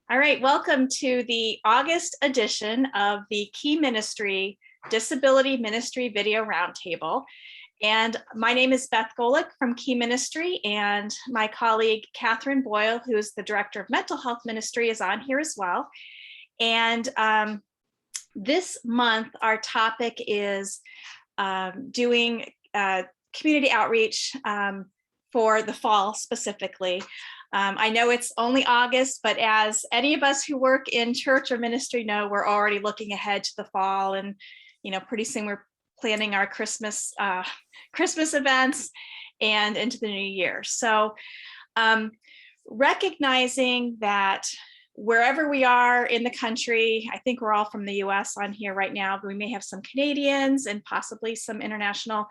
All right, welcome to the August edition of the Key Ministry Disability Ministry Video Roundtable. And my name is Beth Golick from Key Ministry, and my colleague Catherine Boyle, who is the Director of Mental Health Ministry, is on here as well. And this month, our topic is doing community outreach for the fall specifically. I know it's only August, but as any of us who work in church or ministry know, we're already looking ahead to the fall, and pretty soon we're planning our Christmas events and into the new year. So recognizing that wherever we are in the country, I think we're all from the US on here right now, but we may have some Canadians and possibly some international.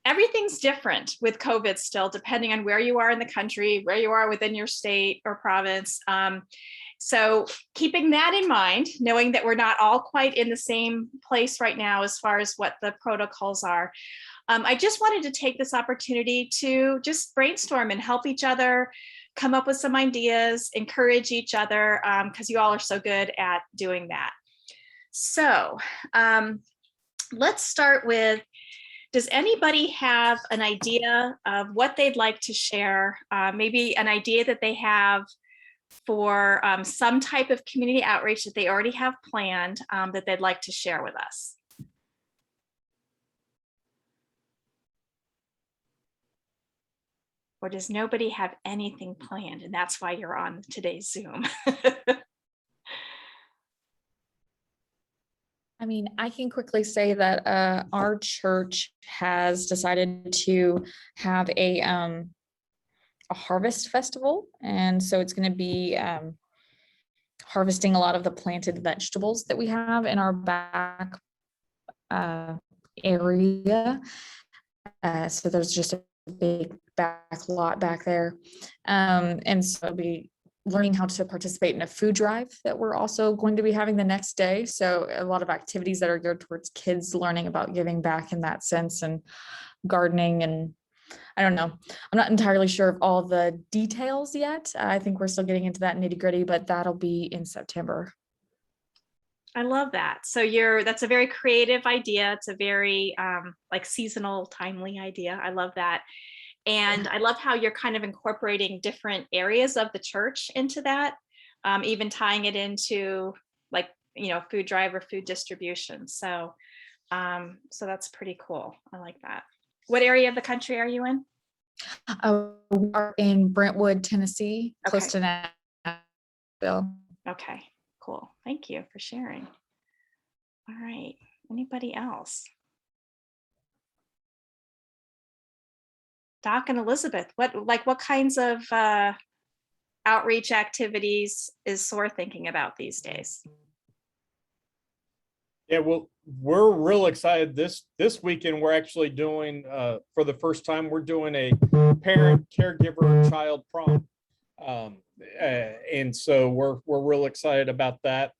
Everything's different with COVID still, depending on where you are in the country, where you are within your state or province. So keeping that in mind, knowing that we're not all quite in the same place right now as far as what the protocols are, I just wanted to take this opportunity to just brainstorm and help each other come up with some ideas, encourage each other, because you all are so good at doing that. So let's start with, does anybody have an idea of what they'd like to share? Maybe an idea that they have for some type of community outreach that they already have planned that they'd like to share with us. Or does nobody have anything planned and that's why you're on today's Zoom? I mean, I can quickly say that our church has decided to have a harvest festival. And so it's going to be harvesting a lot of the planted vegetables that we have in our back area. So there's just a big back lot back there. And so it'll be learning how to participate in a food drive that we're also going to be having the next day. So a lot of activities that are geared towards kids learning about giving back in that sense, and gardening. And I don't know, I'm not entirely sure of all the details yet. I think we're still getting into that nitty gritty, but that'll be in September. I love that. So that's a very creative idea. It's a very like seasonal, timely idea. I love that. And I love how you're kind of incorporating different areas of the church into that, even tying it into like, food drive or food distribution. So, so that's pretty cool. I like that. What area of the country are you in? We are in Brentwood, Tennessee, close to Nashville. Okay, cool. Thank you for sharing. All right. Anybody else? Doc and Elizabeth, what kinds of outreach activities is SOAR thinking about these days? Yeah, well, we're real excited. This weekend, we're actually doing, for the first time, we're doing a parent, caregiver, child prom. And so we're real excited about that.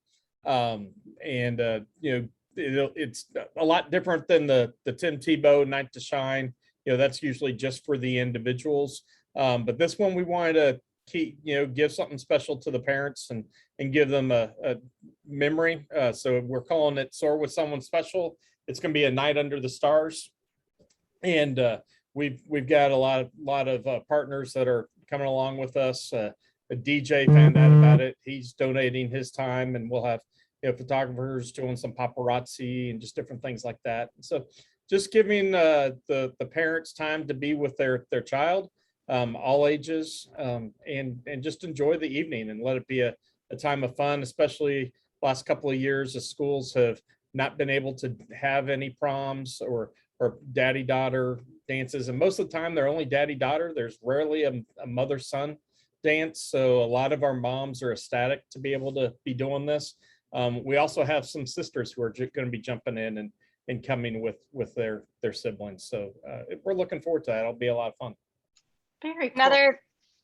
It's a lot different than the Tim Tebow Night to Shine. That's usually just for the individuals. But this one we wanted to give something special to the parents and give them a memory. So we're calling it Soar with Someone Special. It's going to be a night under the stars. And we've got a lot of partners that are coming along with us. A DJ found out about it. He's donating his time, and we'll have photographers doing some paparazzi and just different things like that. So just giving the parents time to be with their child, all ages, and just enjoy the evening and let it be a time of fun, especially last couple of years as schools have not been able to have any proms or daddy-daughter dances. And most of the time they're only daddy-daughter. There's rarely a mother-son dance. So a lot of our moms are ecstatic to be able to be doing this. We also have some sisters who are going to be jumping in and coming with their siblings. So we're looking forward to that. It'll be a lot of fun. Very cool.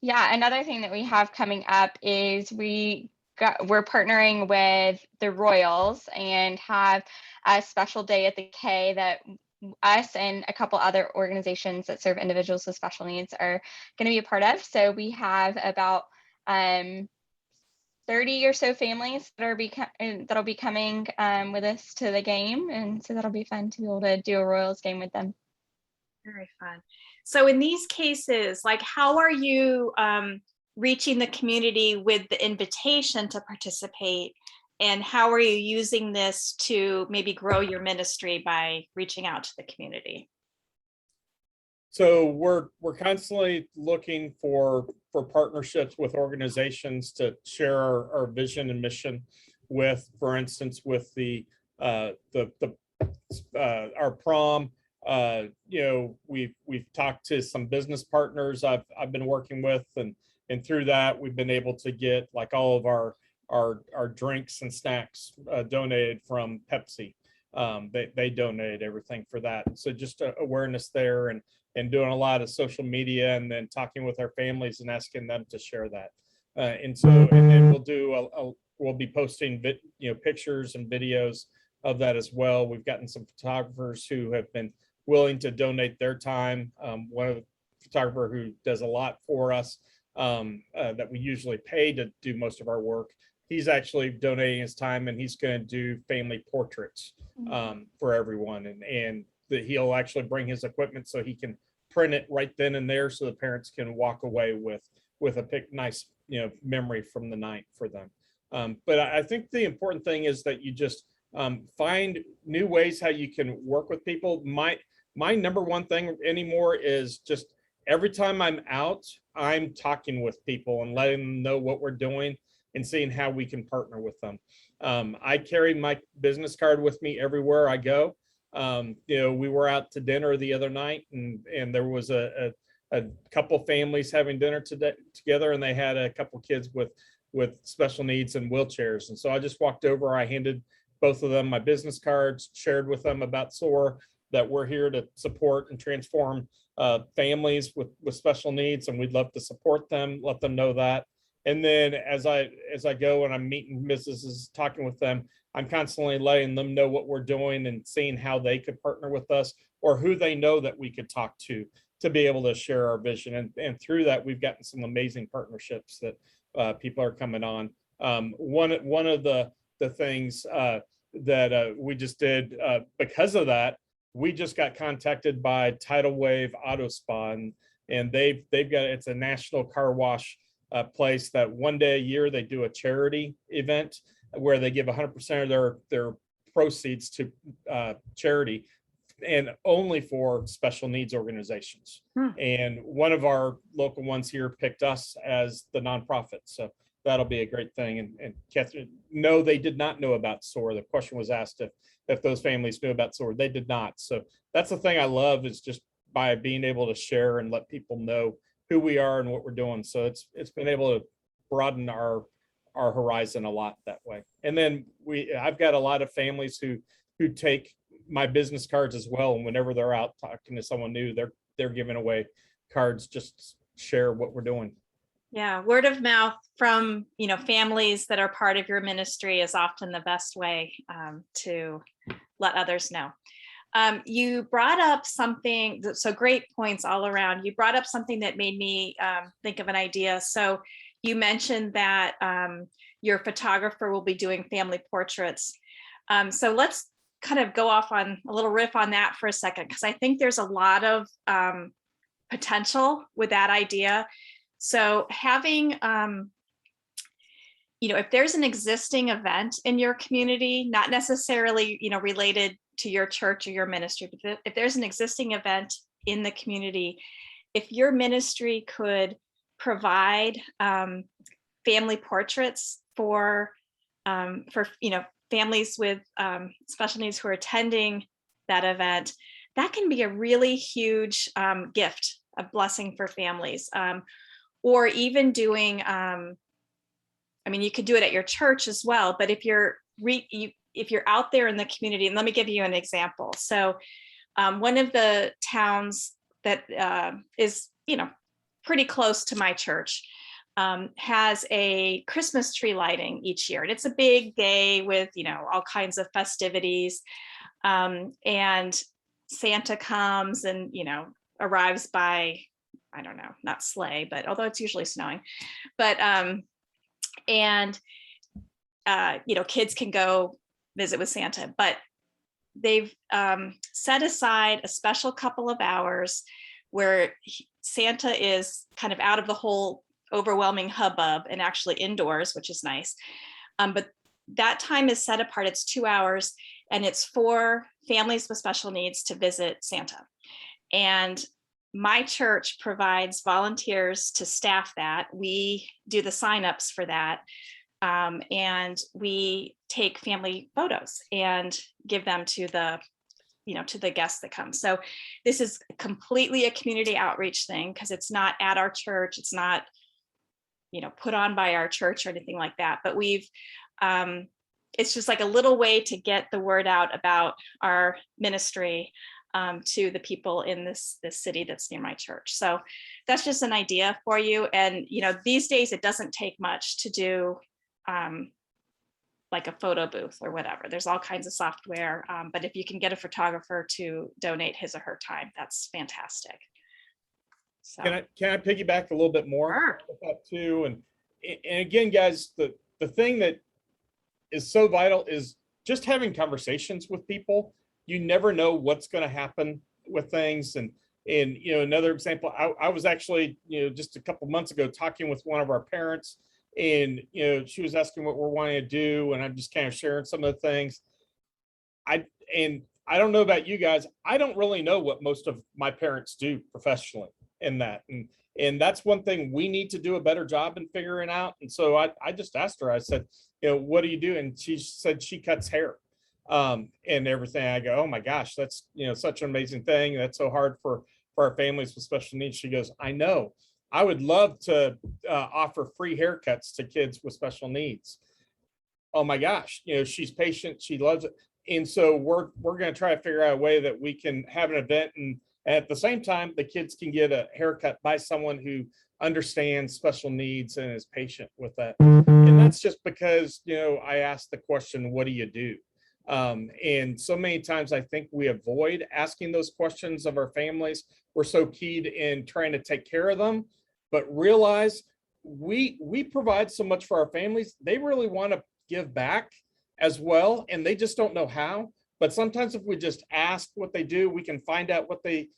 Another thing that we have coming up is we're partnering with the Royals and have a special day at the K that us and a couple other organizations that serve individuals with special needs are going to be a part of. So we have about 30 or so families that are that'll be coming with us to the game, and so that'll be fun to be able to do a Royals game with them. Very fun. So in these cases, like, how are you reaching the community with the invitation to participate? And how are you using this to maybe grow your ministry by reaching out to the community? So we're constantly looking for partnerships with organizations to share our vision and mission with, for instance, with our prom. We've talked to some business partners I've been working with, and through that we've been able to get like all of our drinks and snacks donated from Pepsi. They donated everything for that. So just awareness there, and doing a lot of social media, and then talking with our families and asking them to share that. And then we'll be posting pictures and videos of that as well. We've gotten some photographers who have been willing to donate their time. One of the photographer who does a lot for us that we usually pay to do most of our work, he's actually donating his time, and he's going to do family portraits for everyone, and that he'll actually bring his equipment so he can print it right then and there, so the parents can walk away with a nice memory from the night for them. But I think the important thing is that you just find new ways how you can work with people. My number one thing anymore is just every time I'm out, I'm talking with people and letting them know what we're doing and seeing how we can partner with them. I carry my business card with me everywhere I go. We were out to dinner the other night, and there was a couple families having dinner together, and they had a couple kids with special needs and wheelchairs. And so I just walked over, I handed both of them my business cards, shared with them about SOAR, that we're here to support and transform families with special needs, and we'd love to support them, let them know that. And then as I go and I'm meeting businesses, talking with them, I'm constantly letting them know what we're doing and seeing how they could partner with us, or who they know that we could talk to be able to share our vision. And through that, we've gotten some amazing partnerships that people are coming on. One of the things that we just did because of that, we just got contacted by Tidal Wave Auto Spa, and they've got, it's a national car wash place that one day a year they do a charity event where they give 100% of their proceeds to charity, and only for special needs organizations. And one of our local ones here picked us as the nonprofit. So that'll be a great thing. And Catherine, no, they did not know about SOAR. The question was asked if those families knew about SOAR. They did not. So that's the thing I love, is just by being able to share and let people know who we are and what we're doing. So it's been able to broaden our horizon a lot that way. And then I've got a lot of families who take my business cards as well, and whenever they're out talking to someone new, they're giving away cards, just share what we're doing. Yeah, word of mouth from families that are part of your ministry is often the best way to let others know. You brought up something, so great points all around. You brought up something that made me think of an idea. So you mentioned that your photographer will be doing family portraits. So let's kind of go off on a little riff on that for a second, because I think there's a lot of potential with that idea. So having, if there's an existing event in your community, not necessarily, related to your church or your ministry, but if there's an existing event in the community, if your ministry could provide family portraits for families with special needs who are attending that event, that can be a really huge gift, a blessing for families. Or even doing, you could do it at your church as well, but if you're out there in the community, and let me give you an example. So one of the towns that is, pretty close to my church has a Christmas tree lighting each year. And it's a big day with, all kinds of festivities. And Santa comes and, arrives by, I don't know, not sleigh, but although it's usually snowing, but And, kids can go visit with Santa, but they've set aside a special couple of hours where Santa is kind of out of the whole overwhelming hubbub and actually indoors, which is nice. But that time is set apart. It's 2 hours, and it's for families with special needs to visit Santa. And my church provides volunteers to staff that. We do the signups for that. And we take family photos and give them to the guests that come. So this is completely a community outreach thing, because it's not at our church. It's not, put on by our church or anything like that. But it's just like a little way to get the word out about our ministry to the people in this city that's near my church. So that's just an idea for you. And, these days it doesn't take much to do like a photo booth or whatever. There's all kinds of software. But if you can get a photographer to donate his or her time, that's fantastic. So Can I piggyback a little bit more Sure. with that too? And again, guys, the thing that is so vital is just having conversations with people. You never know what's going to happen with things. And another example, I was actually, just a couple months ago talking with one of our parents, and she was asking what we're wanting to do, and I'm just kind of sharing some of the things. I don't know about you guys. I don't really know what most of my parents do professionally in that. And that's one thing we need to do a better job in figuring out. And so I just asked her, I said, what do you do? And she said she cuts hair and everything. I go, oh my gosh, that's, such an amazing thing. That's so hard for our families with special needs. She goes, I know. I would love to offer free haircuts to kids with special needs. Oh my gosh, she's patient. She loves it. And so we're going to try to figure out a way that we can have an event, and at the same time, the kids can get a haircut by someone who understands special needs and is patient with that. And that's just because, I asked the question, what do you do? And so many times I think we avoid asking those questions of our families. We're so keyed in trying to take care of them, but realize we provide so much for our families. They really want to give back as well, and they just don't know how. But sometimes if we just ask what they do, we can find out what they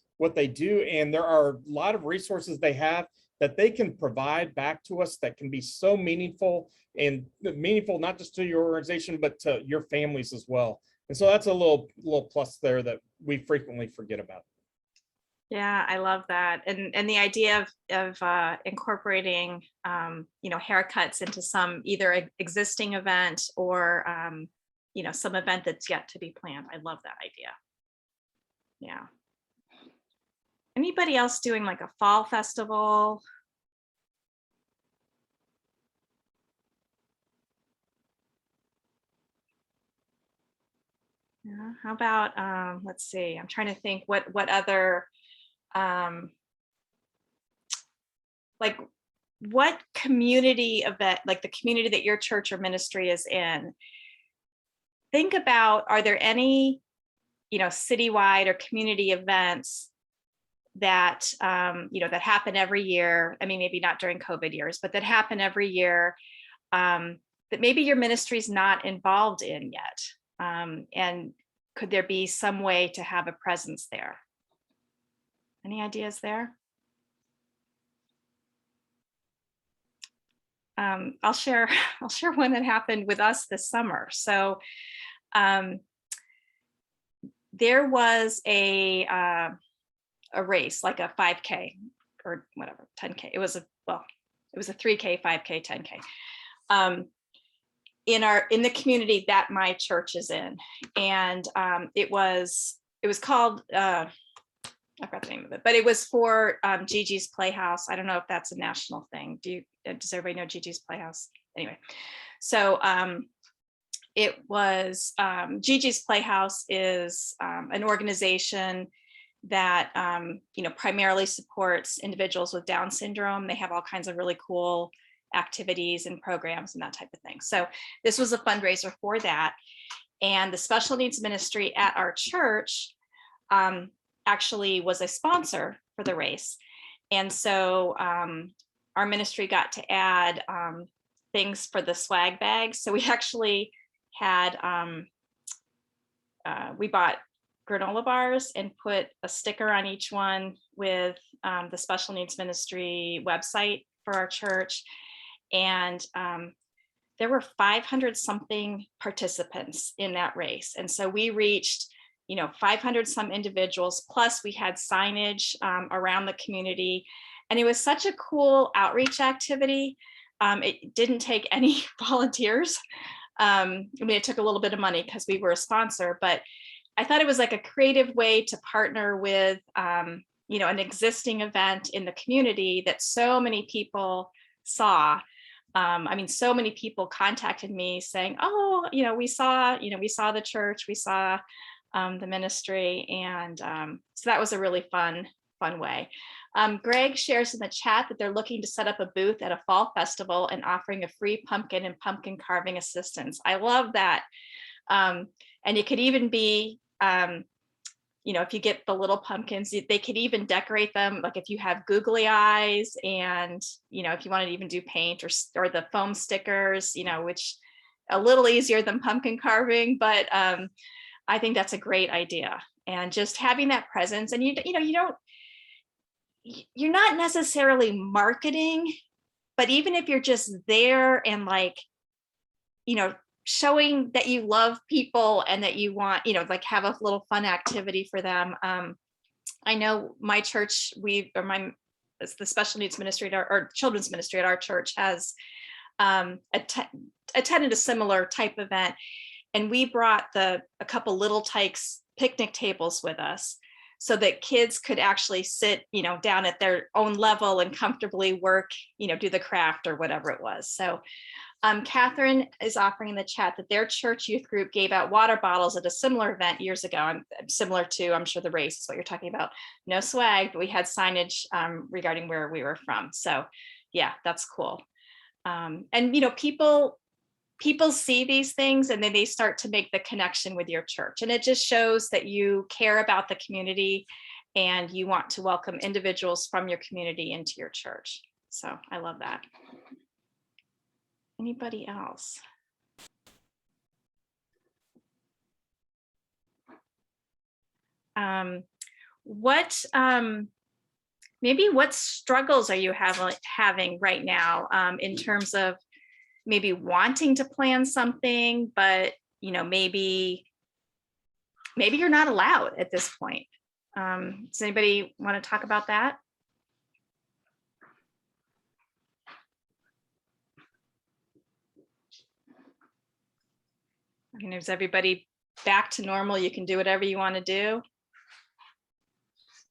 do. And there are a lot of resources they have that they can provide back to us that can be so meaningful, and meaningful not just to your organization, but to your families as well. And so that's a little plus there that we frequently forget about. Yeah, I love that. And the idea of incorporating, haircuts into some either existing event or, some event that's yet to be planned. I love that idea. Yeah. Anybody else doing like a fall festival? Yeah. How about, let's see, I'm trying to think what other, like what community event, like the community that your church or ministry is in. Think about, are there any, citywide or community events that, that happen every year? I mean, maybe not during COVID years, but that happen every year that maybe your ministry's not involved in yet. And could there be some way to have a presence there? Any ideas there? I'll share one that happened with us this summer. So there was a race, like a 5K or whatever, 10K. It was a 3K, 5K, 10K. In the community that my church is in, and it was called I forgot the name of it, but it was for Gigi's Playhouse. I don't know if that's a national thing. Does everybody know Gigi's Playhouse? Anyway, so it was Gigi's Playhouse is an organization that primarily supports individuals with Down syndrome. They have all kinds of really cool activities and programs and that type of thing. So this was a fundraiser for that. And the special needs ministry at our church actually was a sponsor for the race. And so our ministry got to add things for the swag bags. So we actually had, we bought granola bars and put a sticker on each one with the special needs ministry website for our church. And there were 500 something participants in that race. And so we reached, 500 some individuals, plus we had signage around the community. And it was such a cool outreach activity. It didn't take any volunteers. I mean, it took a little bit of money because we were a sponsor, but I thought it was like a creative way to partner with, an existing event in the community that so many people saw. I mean, so many people contacted me saying, oh, we saw the church, we saw the ministry. And so that was a really fun way. Greg shares in the chat that they're looking to set up a booth at a fall festival and offering a free pumpkin and pumpkin carving assistance. I love that. And it could even be, if you get the little pumpkins, they could even decorate them. Like if you have googly eyes and, if you want to even do paint or the foam stickers, which a little easier than pumpkin carving, but I think that's a great idea. And just having that presence, and you're not necessarily marketing, but even if you're just there and showing that you love people and that you want, have a little fun activity for them. I know my church, it's the special needs ministry or children's ministry at our church has attended a similar type event. And we brought a couple Little Tykes picnic tables with us so that kids could actually sit, down at their own level and comfortably work, do the craft or whatever it was. So Catherine is offering in the chat that their church youth group gave out water bottles at a similar event years ago. And similar to, I'm sure, the race is what you're talking about. No swag, but we had signage regarding where we were from. So yeah, that's cool. And people see these things and then they start to make the connection with your church. And it just shows that you care about the community and you want to welcome individuals from your community into your church. So I love that. Anybody else? What struggles are you having right now in terms of maybe wanting to plan something, but maybe you're not allowed at this point? Does anybody want to talk about that? I mean, is everybody back to normal? You can do whatever you want to do.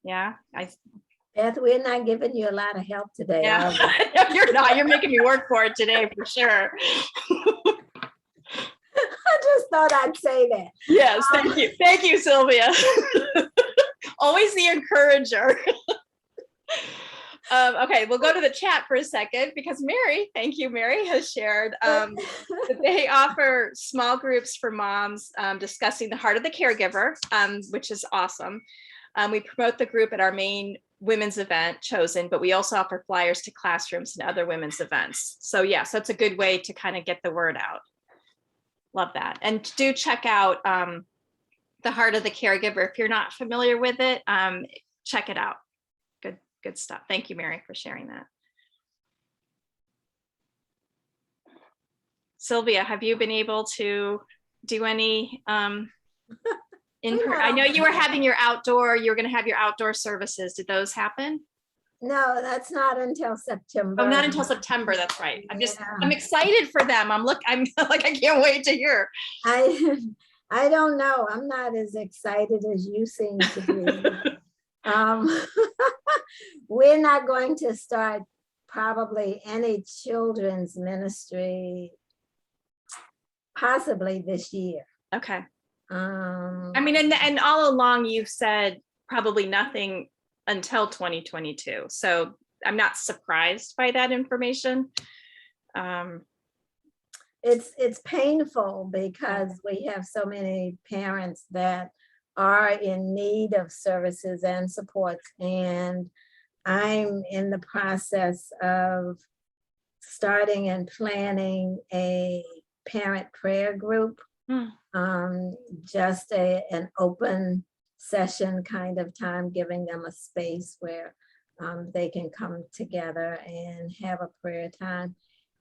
Yeah, Beth, we're not giving you a lot of help today. Yeah. No, you're not. You're making me work for it today for sure. I just thought I'd say that. Yes, thank you, Sylvia. Always the encourager. Okay, we'll go to the chat for a second because Mary, thank you, Mary, has shared that they offer small groups for moms discussing the heart of the caregiver, which is awesome. We promote the group at our main women's event Chosen, but we also offer flyers to classrooms and other women's events. So yes, that's a good way to kind of get the word out. Love that. And do check out the heart of the caregiver. If you're not familiar with it, check it out. Good stuff. Thank you, Mary, for sharing that. Sylvia, have you been able to do any I know you were having you were going to have your outdoor services. Did those happen? No, that's not until September. Oh, not until September. That's right. I'm excited for them. I'm like, I can't wait to hear. I don't know. I'm not as excited as you seem to be. We're not going to start probably any children's ministry possibly this year. Okay. I mean, and all along you've said probably nothing until 2022. So I'm not surprised by that information. It's painful because we have so many parents that are in need of services and supports, and I'm in the process of starting and planning a parent prayer group. Just an open session kind of time, giving them a space where they can come together and have a prayer time.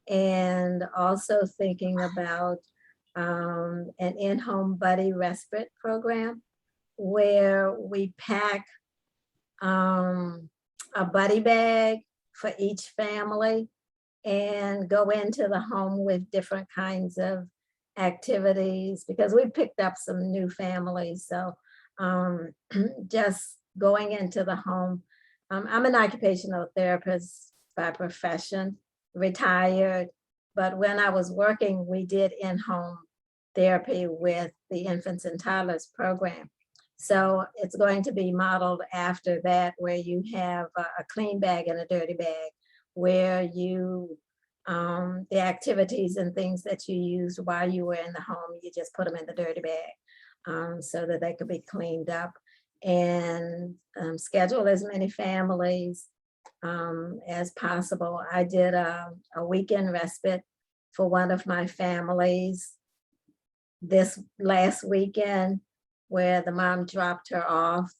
And also thinking about an in-home buddy respite program where we pack a buddy bag for each family and go into the home with different kinds of activities, because we picked up some new families. So just going into the home. I'm an occupational therapist by profession, retired, but when I was working, we did in-home therapy with the infants and toddlers program. So it's going to be modeled after that, where you have a clean bag and a dirty bag, where you, the activities and things that you used while you were in the home, you just put them in the dirty bag so that they could be cleaned up, and schedule as many families as possible. I did a weekend respite for one of my families this last weekend, where the mom dropped her off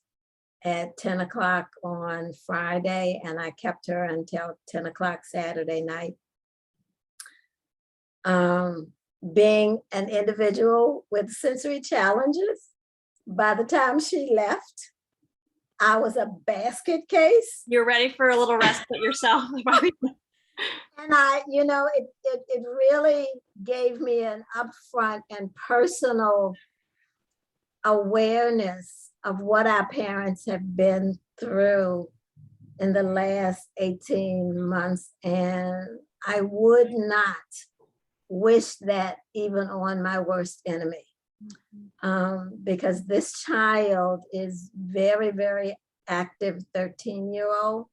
at 10 o'clock on Friday, and I kept her until 10 o'clock Saturday night. Being an individual with sensory challenges, by the time she left, I was a basket case. You're ready for a little respite yourself. And it really gave me an upfront and personal awareness of what our parents have been through in the last 18 months. And I would not wish that even on my worst enemy. Because this child is very, very active 13-year-old.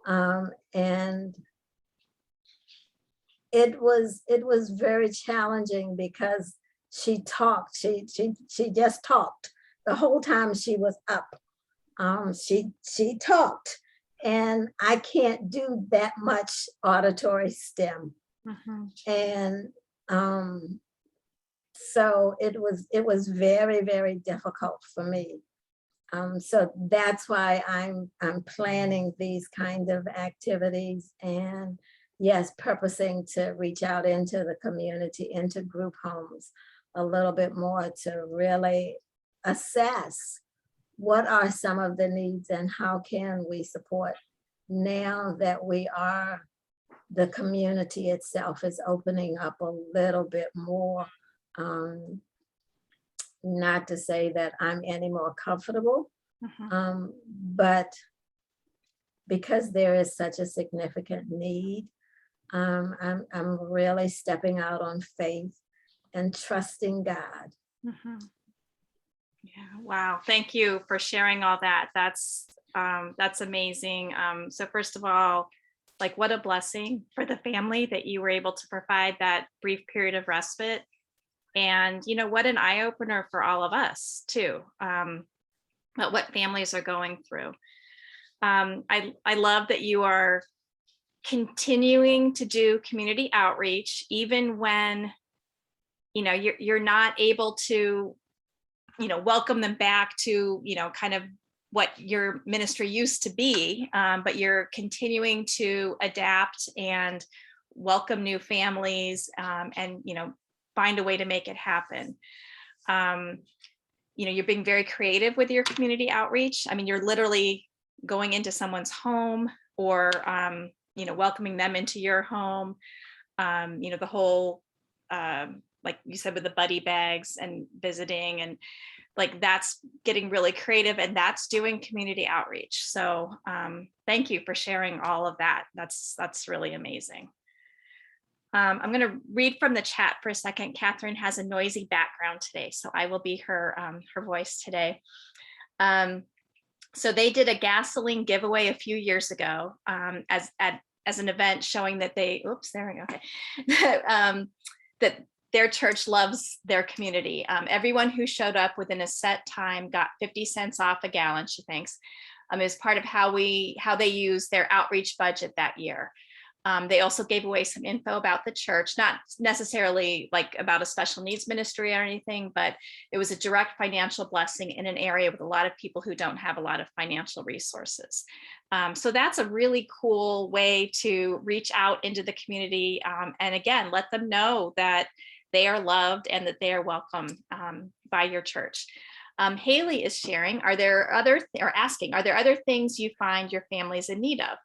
And it was very challenging because she talked, she just talked the whole time she was up. She talked, and I can't do that much auditory stim. And so it was very, very difficult for me. So that's why I'm planning these kind of activities, and yes, purposing to reach out into the community, into group homes a little bit more, to really assess what are some of the needs and how can we support now that the community itself is opening up a little bit more. Not to say that I'm any more comfortable, but because there is such a significant need, I'm really stepping out on faith and trusting God. Yeah, wow. Thank you for sharing all that. That's amazing. So first of all, like, what a blessing for the family that you were able to provide that brief period of respite. And what an eye opener for all of us too, about what families are going through. I love that you are continuing to do community outreach, even when you're not able to welcome them back to kind of what your ministry used to be, but you're continuing to adapt and welcome new families, and find a way to make it happen. You're being very creative with your community outreach. I mean, you're literally going into someone's home, or welcoming them into your home. The whole, like you said, with the buddy bags and visiting, and like that's getting really creative, and that's doing community outreach. So thank you for sharing all of that. That's really amazing. I'm going to read from the chat for a second. Catherine has a noisy background today, so I will be her voice today. So they did a gasoline giveaway a few years ago as an event showing that they, oops, there we go. Okay. That their church loves their community. Everyone who showed up within a set time got 50 cents off a gallon, she thinks, as part of how they use their outreach budget that year. They also gave away some info about the church, not necessarily like about a special needs ministry or anything, but it was a direct financial blessing in an area with a lot of people who don't have a lot of financial resources. So that's a really cool way to reach out into the community. And again, let them know that they are loved and that they are welcome by your church. Haley is sharing, are there other things you find your families in need of?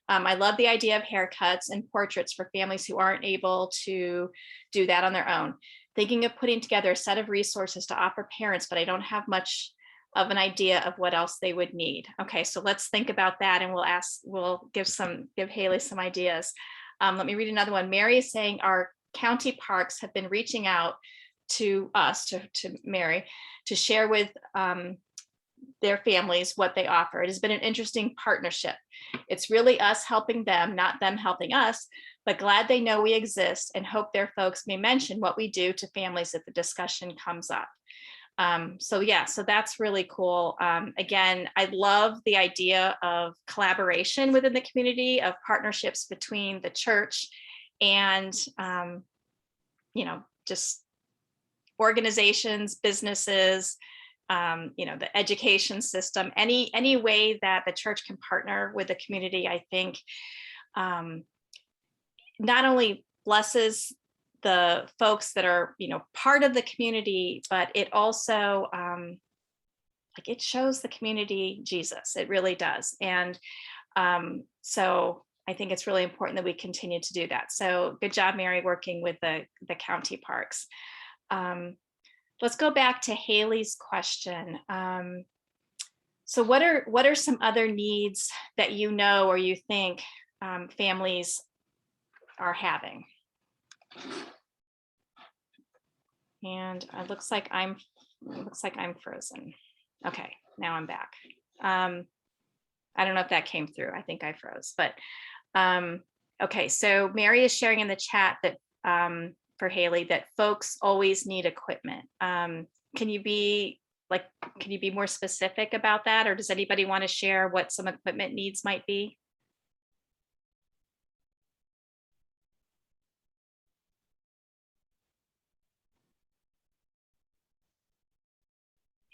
I love the idea of haircuts and portraits for families who aren't able to do that on their own. Thinking of putting together a set of resources to offer parents, but I don't have much of an idea of what else they would need. Okay, so let's think about that, and we'll give Haley some ideas. Let me read another one. Mary is saying our county parks have been reaching out to us, to Mary, to share with their families what they offer. It has been an interesting partnership. It's really us helping them, not them helping us, but glad they know we exist and hope their folks may mention what we do to families if the discussion comes up. So that's really cool. Again, I love the idea of collaboration within the community, of partnerships between the church and, just organizations, businesses, the education system, any way that the church can partner with the community, I think not only blesses the folks that are, part of the community, but it also it shows the community Jesus. It really does. And so I think it's really important that we continue to do that. So good job, Mary, working with the county parks. Let's go back to Haley's question. So what are some other needs that or you think families are having? And it looks like I'm frozen. Okay, now I'm back. I don't know if that came through. I think I froze, but okay. So Mary is sharing in the chat that for Haley that folks always need equipment. Can you be more specific about that, or does anybody want to share what some equipment needs might be?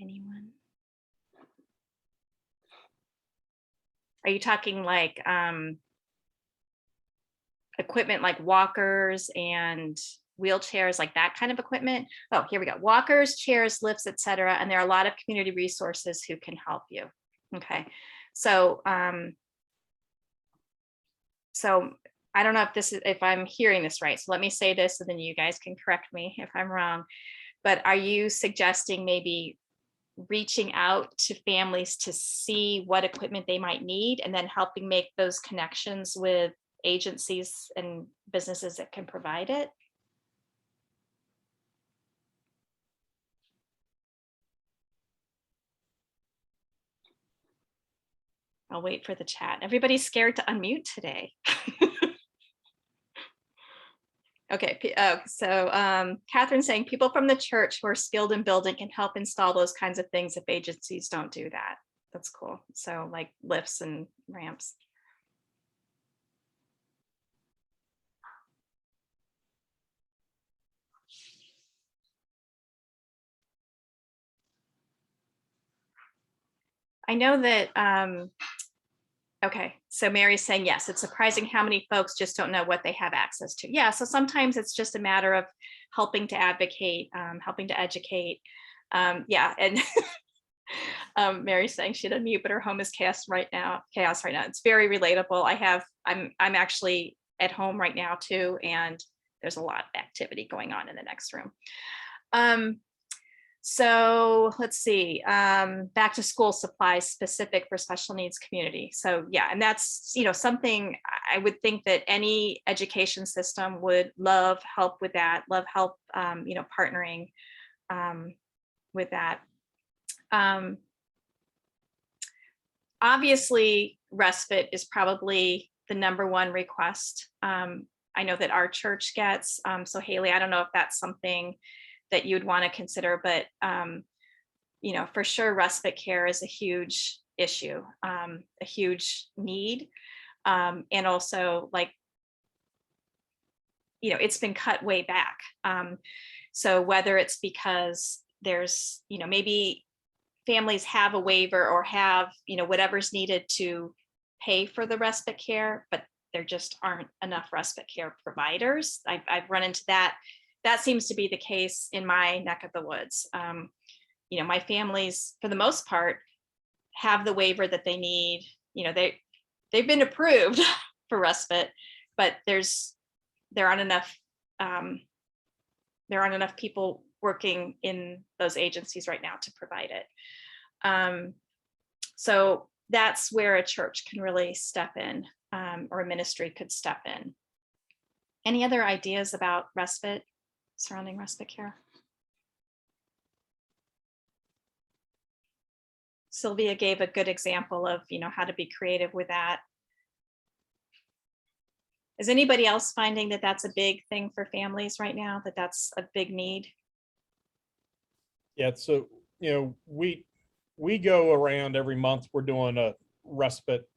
Anyone? Are you talking like equipment like walkers and wheelchairs, like that kind of equipment? Oh, here we go. Walkers, chairs, lifts, etc. And there are a lot of community resources who can help you. Okay, so so I don't know if I'm hearing this right. So let me say this, and then you guys can correct me if I'm wrong. But are you suggesting maybe reaching out to families to see what equipment they might need, and then helping make those connections with agencies and businesses that can provide it? I'll wait for the chat. Everybody's scared to unmute today. Okay, so Catherine's saying people from the church who are skilled in building can help install those kinds of things if agencies don't do that. That's cool. So like lifts and ramps. I know that, okay, so Mary's saying, yes, it's surprising how many folks just don't know what they have access to. Yeah, so sometimes it's just a matter of helping to advocate, helping to educate. Yeah, and Mary's saying she'd unmute, but her home is chaos right now. It's very relatable. I'm actually at home right now too, and there's a lot of activity going on in the next room. So let's see, back to school supplies specific for special needs community. So yeah, and that's, something I would think that any education system would love help with that, partnering with that. Obviously, respite is probably the #1 request. I know that our church gets, so Haley, I don't know if that's something that you'd want to consider, but for sure respite care is a huge issue, a huge need. And also like it's been cut way back. So whether it's because there's, maybe families have a waiver or have, whatever's needed to pay for the respite care, but there just aren't enough respite care providers. I've run into that. That seems to be the case in my neck of the woods. My families, for the most part, have the waiver that they need. They've been approved for respite, but there aren't enough people working in those agencies right now to provide it. So that's where a church can really step in, or a ministry could step in. Any other ideas about respite, surrounding respite care? Sylvia gave a good example of, how to be creative with that. Is anybody else finding that that's a big thing for families right now, that that's a big need? Yeah, so, we go around every month, we're doing a respite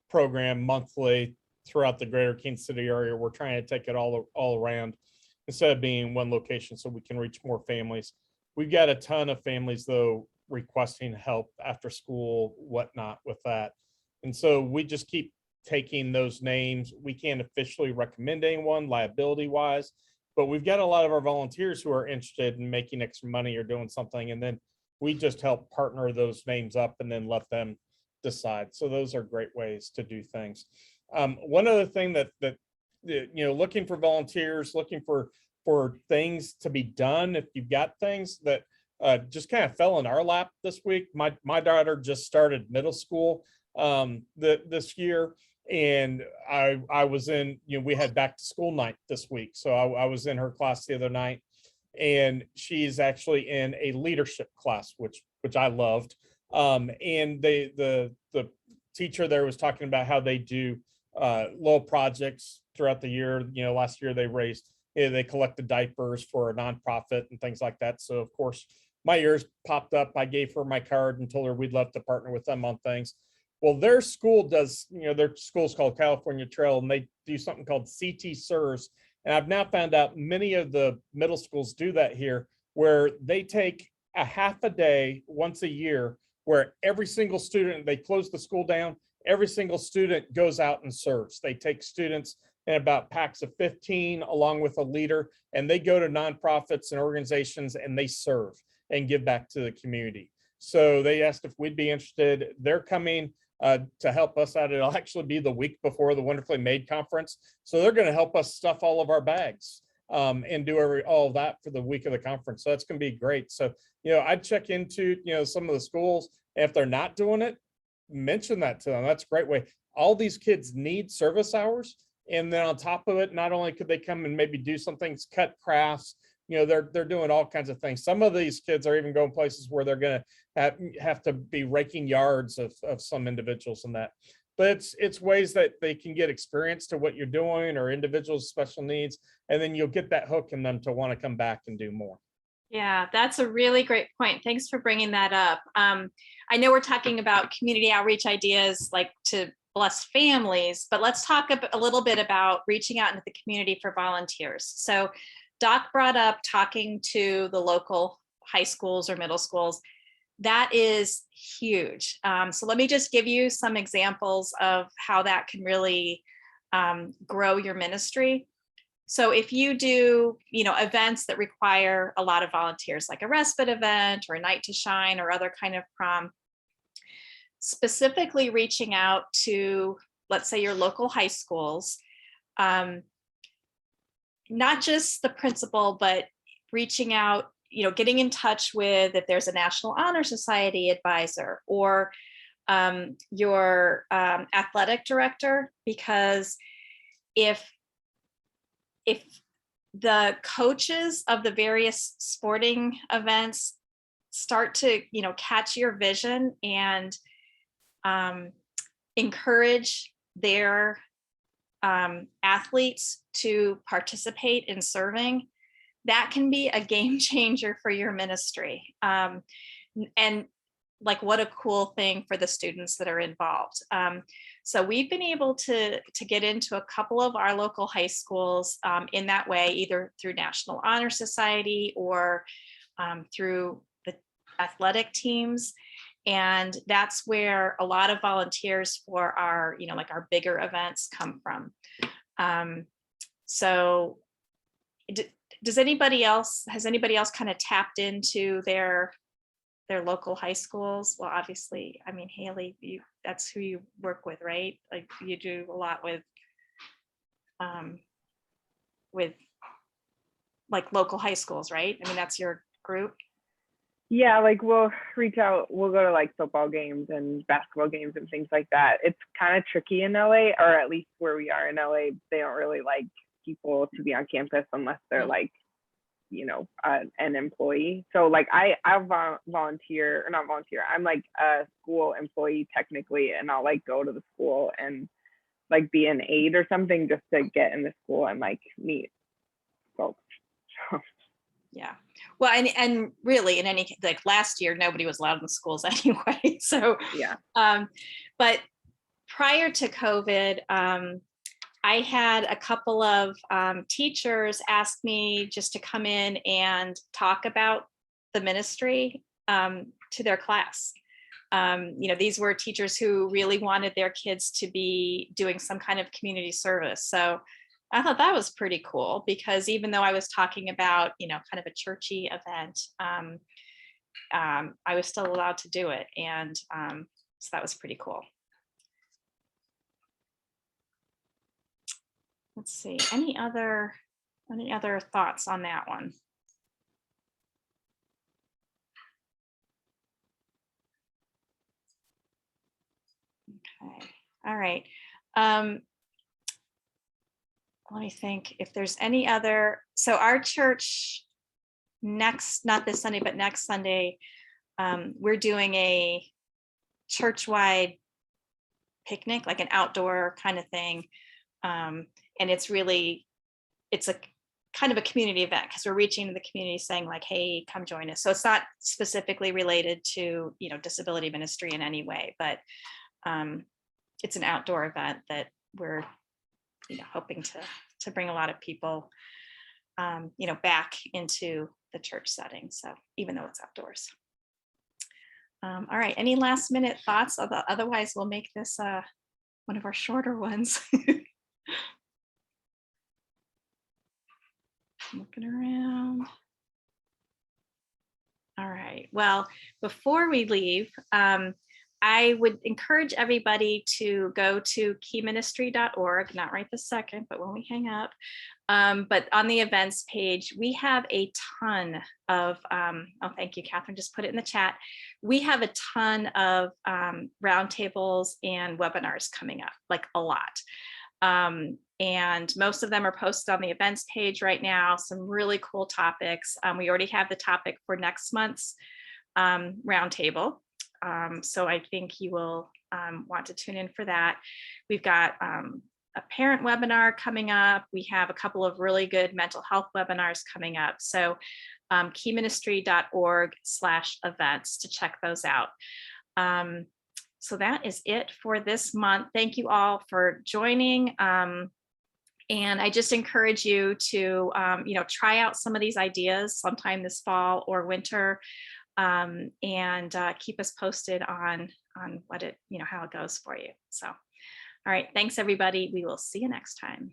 program monthly throughout the greater Kansas City area. We're trying to take it all around instead of being in one location so we can reach more families. We've got a ton of families though requesting help after school, whatnot with that. And so we just keep taking those names. We can't officially recommend anyone liability wise, but we've got a lot of our volunteers who are interested in making extra money or doing something. And then we just help partner those names up and then let them decide. So those are great ways to do things. One other thing that looking for volunteers, looking for things to be done. If you've got things that just kind of fell in our lap this week. My daughter just started middle school this year, and I was in, we had back to school night this week, so I was in her class the other night, and she's actually in a leadership class, which I loved. And the teacher there was talking about how they do little projects throughout the year. Last year they collected diapers for a nonprofit and things like that. So of course my ears popped up. I gave her my card and told her we'd love to partner with them on things. Well, their school does, their school's called California Trail, and they do something called CT SERS. And I've now found out many of the middle schools do that here, where they take a half a day once a year where every single student, they close the school down, every single student goes out and serves. They take students in about packs of 15 along with a leader, and they go to nonprofits and organizations and they serve and give back to the community. So they asked if we'd be interested. They're coming to help us out. It'll actually be the week before the Wonderfully Made conference. So they're going to help us stuff all of our bags and do all of that for the week of the conference. So that's going to be great. So, I'd check into, some of the schools. If they're not doing it, mention that to them. That's a great way. All these kids need service hours. And then on top of it, not only could they come and maybe do some things, cut crafts, they're doing all kinds of things. Some of these kids are even going places where they're going to have to be raking yards of some individuals and that. But it's ways that they can get experience to what you're doing, or individuals with special needs, and then you'll get that hook in them to want to come back and do more. Yeah, that's a really great point. Thanks for bringing that up. I know we're talking about community outreach ideas like to bless families, but let's talk a little bit about reaching out into the community for volunteers. So Doc brought up talking to the local high schools or middle schools. That is huge. So let me just give you some examples of how that can really grow your ministry. So if you do, events that require a lot of volunteers, like a respite event or a night to shine or other kind of prom, specifically reaching out to, let's say, your local high schools, not just the principal, but reaching out, getting in touch with, if there's a National Honor Society advisor or your athletic director, because if the coaches of the various sporting events start to, catch your vision and encourage their athletes to participate in serving, that can be a game changer for your ministry. And like what a cool thing for the students that are involved. So we've been able to get into a couple of our local high schools in that way, either through National Honor Society or through the athletic teams. And that's where a lot of volunteers for our, like our bigger events come from. So has anybody else kind of tapped into their local high schools? Well, obviously, I mean, Haley, that's who you work with, right? Like you do a lot with like local high schools, right? I mean, that's your group. Yeah, like we'll reach out, we'll go to like football games and basketball games and things like that. It's kind of tricky in LA, or at least where we are in LA, they don't really like people to be on campus unless they're like, an employee. So like I volunteer, or not volunteer, I'm like a school employee technically, and I'll like go to the school and like be an aide or something just to get in the school and like meet folks. So. Yeah. Well, and really in any case, like last year, nobody was allowed in the schools anyway. So, yeah. But prior to COVID, I had a couple of teachers ask me just to come in and talk about the ministry to their class. These were teachers who really wanted their kids to be doing some kind of community service. So I thought that was pretty cool, because even though I was talking about, kind of a churchy event, I was still allowed to do it. And so that was pretty cool. Let's see, any other thoughts on that one? Okay, all right. Let me think if there's any other. So our church not this Sunday, but next Sunday, we're doing a church-wide picnic, like an outdoor kind of thing. And it's a kind of a community event, because we're reaching the community saying like, hey, come join us. So it's not specifically related to, disability ministry in any way, but it's an outdoor event that we're hoping to bring a lot of people back into the church setting, so even though it's outdoors. All right, any last minute thoughts? Otherwise we'll make this one of our shorter ones. Looking around. All right, well, before we leave, I would encourage everybody to go to keyministry.org, not right this second, but when we hang up. But on the events page, we have a ton of, oh, thank you, Catherine, just put it in the chat. We have a ton of roundtables and webinars coming up, like a lot. And most of them are posted on the events page right now, some really cool topics. We already have the topic for next month's roundtable. So I think you will want to tune in for that. We've got a parent webinar coming up. We have a couple of really good mental health webinars coming up. So keyministry.org/events to check those out. So that is it for this month. Thank you all for joining. And I just encourage you to, try out some of these ideas sometime this fall or winter. And keep us posted on what how it goes for you. So, all right, thanks everybody. We will see you next time.